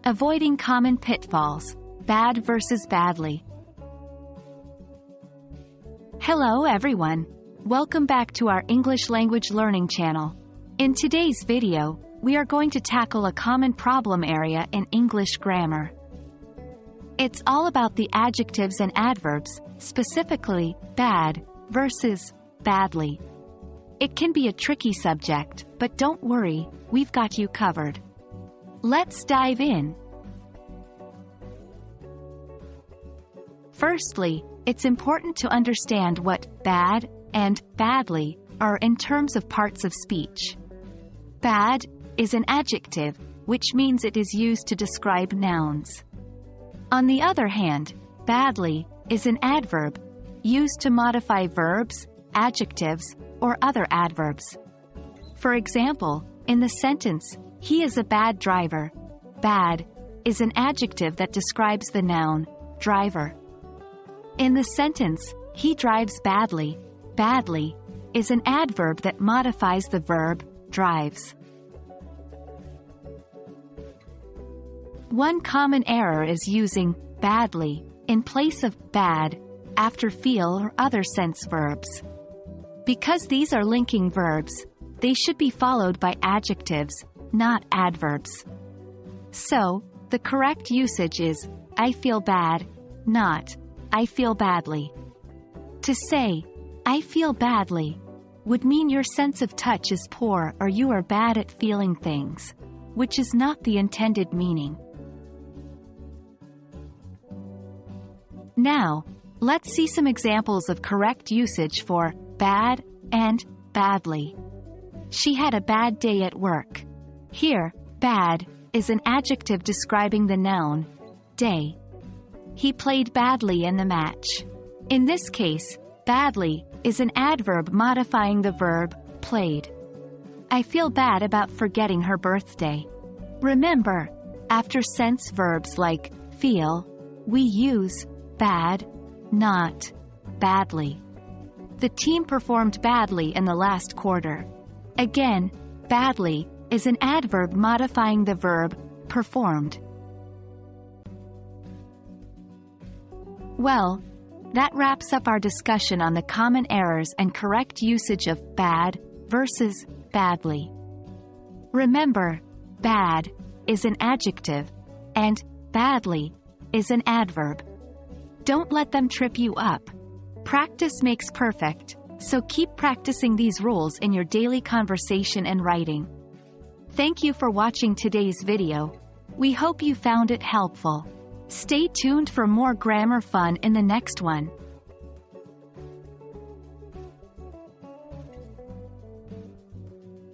Avoiding common pitfalls. Bad versus badly. Hello everyone. Welcome back to our English language learning channel. In today's video, we are going to tackle a common problem area in English grammar. It's all about the adjectives and adverbs, specifically, bad versus badly. It can be a tricky subject, but don't worry, we've got you covered. Let's dive in. Firstly, it's important to understand what bad and badly are in terms of parts of speech. Bad is an adjective, which means it is used to describe nouns. On the other hand, badly is an adverb, used to modify verbs, adjectives, or other adverbs. For example, in the sentence, he is a bad driver. Bad is an adjective that describes the noun, driver. In the sentence, he drives badly. Badly is an adverb that modifies the verb, drives. One common error is using badly in place of bad after feel or other sense verbs. Because these are linking verbs, they should be followed by adjectives, not adverbs. So, the correct usage is, I feel bad, not, I feel badly. To say, I feel badly, would mean your sense of touch is poor or you are bad at feeling things, which is not the intended meaning. Now, let's see some examples of correct usage for bad and badly. She had a bad day at work. Here, bad is an adjective describing the noun, day. He played badly in the match. In this case, badly is an adverb modifying the verb, played. I feel bad about forgetting her birthday. Remember, after sense verbs like feel, we use bad, not badly. The team performed badly in the last quarter. Again, badly is an adverb modifying the verb, performed. Well, that wraps up our discussion on the common errors and correct usage of bad versus badly. Remember, bad is an adjective, and badly is an adverb. Don't let them trip you up. Practice makes perfect, so keep practicing these rules in your daily conversation and writing. Thank you for watching today's video. We hope you found it helpful. Stay tuned for more grammar fun in the next one.